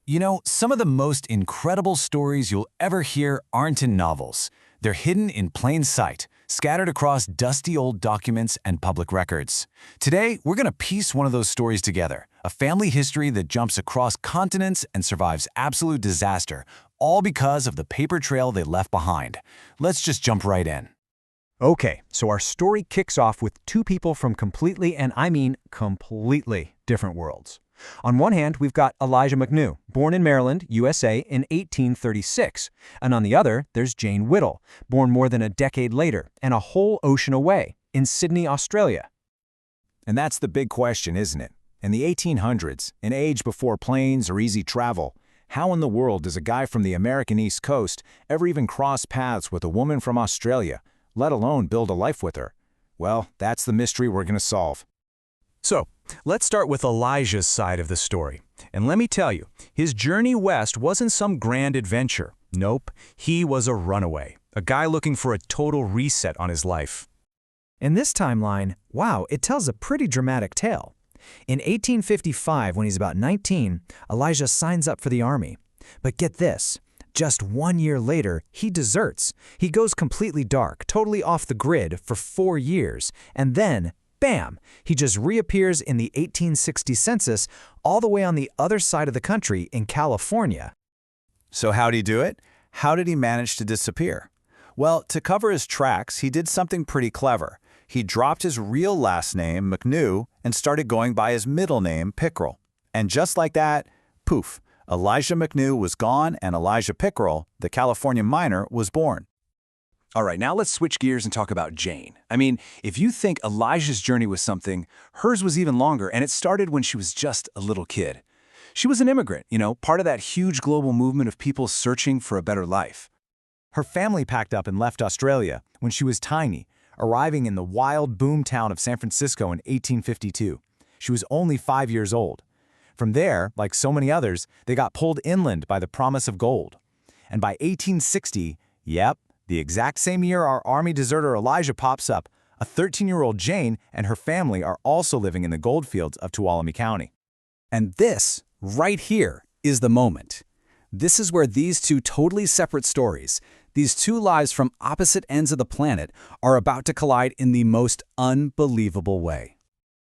You know, some of the most incredible stories you'll ever hear aren't in novels. They're hidden in plain sight, scattered across dusty old documents and public records. Today, we're going to piece one of those stories together, a family history that jumps across continents and survives absolute disaster, all because of the paper trail they left behind. Let's just jump right in. Okay, so our story kicks off with two people from completely, and I mean completely, different worlds. On one hand, we've got Elijah McKnew, born in Maryland, USA in 1836. And on the other, there's Jane Whittle, born more than a decade later and a whole ocean away, in Sydney, Australia. And that's the big question, isn't it? In the 1800s, an age before planes or easy travel, how in the world does a guy from the American East Coast ever even cross paths with a woman from Australia, let alone build a life with her? Well, that's the mystery we're going to solve. So, let's start with Elijah's side of the story. And let me tell you, his journey west wasn't some grand adventure. Nope, he was a runaway, a guy looking for a total reset on his life. In this timeline, wow, it tells a pretty dramatic tale. In 1855, when he's about 19, Elijah signs up for the army. But get this, just 1 year later, he deserts. He goes completely dark, totally off the grid for 4 years, and then bam! He just reappears in the 1860 census all the way on the other side of the country in California. So how'd he do it? How did he manage to disappear? Well, to cover his tracks, he did something pretty clever. He dropped his real last name, McKnew, and started going by his middle name, Pickrell. And just like that, poof, Elijah McKnew was gone and Elijah Pickrell, the California miner, was born. All right, now let's switch gears and talk about Jane. I mean, if you think Elijah's journey was something, hers was even longer, and it started when she was just a little kid. She was an immigrant, part of that huge global movement of people searching for a better life. Her family packed up and left Australia when she was tiny, arriving in the wild boom town of San Francisco in 1852. She was only 5 years old. From there, like so many others, they got pulled inland by the promise of gold. And by 1860, yep, the exact same year our army deserter Elijah pops up, a 13-year-old Jane and her family are also living in the gold fields of Tuolumne County. And this, right here, is the moment. This is where these two totally separate stories, these two lives from opposite ends of the planet, are about to collide in the most unbelievable way.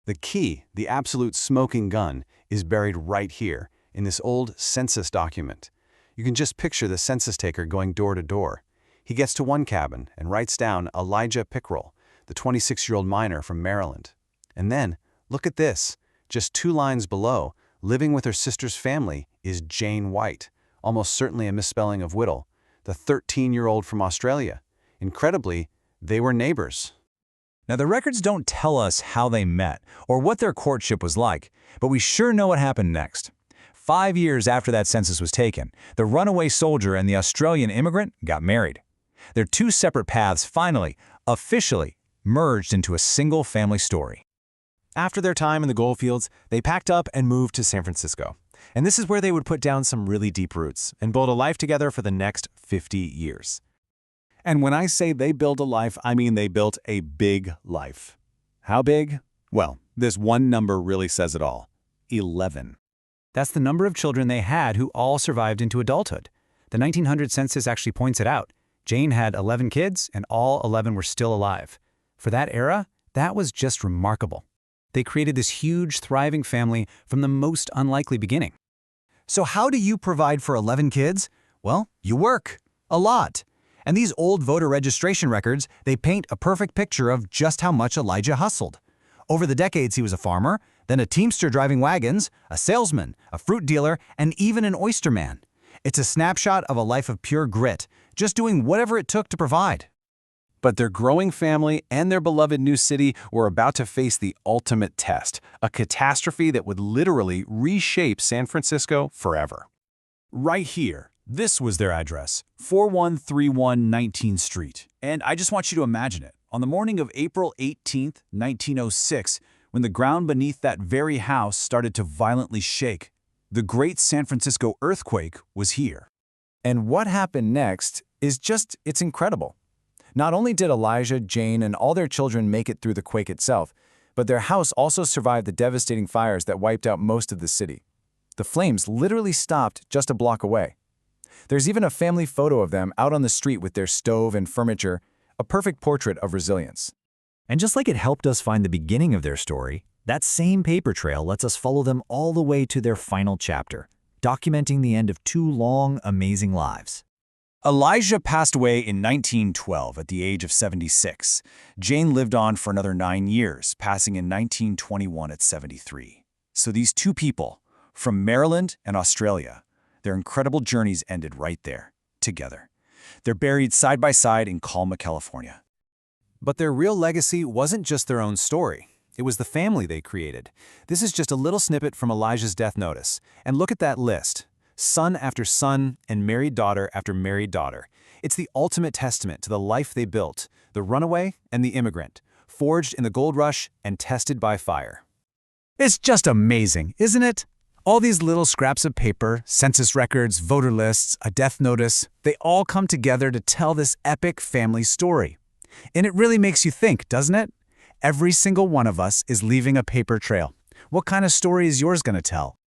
The key, the absolute smoking gun, is buried right here, in this old census document. You can just picture the census taker going door to door. He gets to one cabin and writes down Elijah Pickrell, the 26-year-old miner from Maryland. And then, look at this. Just 2 lines below, living with her sister's family, is Jane White, almost certainly a misspelling of Whittle, the 13-year-old from Australia. Incredibly, they were neighbors. Now, the records don't tell us how they met or what their courtship was like, but we sure know what happened next. 5 years after that census was taken, the runaway soldier and the Australian immigrant got married. Their 2 separate paths finally, officially, merged into a single family story. After their time in the goldfields, they packed up and moved to San Francisco. And this is where they would put down some really deep roots and build a life together for the next 50 years. And when I say they built a life, I mean they built a big life. How big? Well, this one number really says it all. 11. That's the number of children they had who all survived into adulthood. The 1900 census actually points it out. Jane had 11 kids, and all 11 were still alive. For that era, that was just remarkable. They created this huge, thriving family from the most unlikely beginning. So how do you provide for 11 kids? Well, you work. A lot. And these old voter registration records, they paint a perfect picture of just how much Elijah hustled. Over the decades, he was a farmer, then a teamster driving wagons, a salesman, a fruit dealer, and even an oyster man. It's a snapshot of a life of pure grit, just doing whatever it took to provide. But their growing family and their beloved new city were about to face the ultimate test, a catastrophe that would literally reshape San Francisco forever. Right here, this was their address, 4131 19th Street. And I just want you to imagine it. On the morning of April 18th, 1906, when the ground beneath that very house started to violently shake, the great San Francisco earthquake was here. And what happened next is it's incredible. Not only did Elijah, Jane, and all their children make it through the quake itself, but their house also survived the devastating fires that wiped out most of the city. The flames literally stopped just a block away. There's even a family photo of them out on the street with their stove and furniture, a perfect portrait of resilience. And just like it helped us find the beginning of their story, that same paper trail lets us follow them all the way to their final chapter, documenting the end of 2 long, amazing lives. Elijah passed away in 1912 at the age of 76. Jane lived on for another 9 years, passing in 1921 at 73. So these 2 people, from Maryland and Australia, their incredible journeys ended right there, together. They're buried side by side in Colma, California. But their real legacy wasn't just their own story. It was the family they created. This is just a little snippet from Elijah's death notice. And look at that list. Son after son and married daughter after married daughter. It's the ultimate testament to the life they built, the runaway and the immigrant, forged in the gold rush and tested by fire. It's just amazing, isn't it? All these little scraps of paper, census records, voter lists, a death notice, they all come together to tell this epic family story. And it really makes you think, doesn't it? Every single one of us is leaving a paper trail. What kind of story is yours going to tell?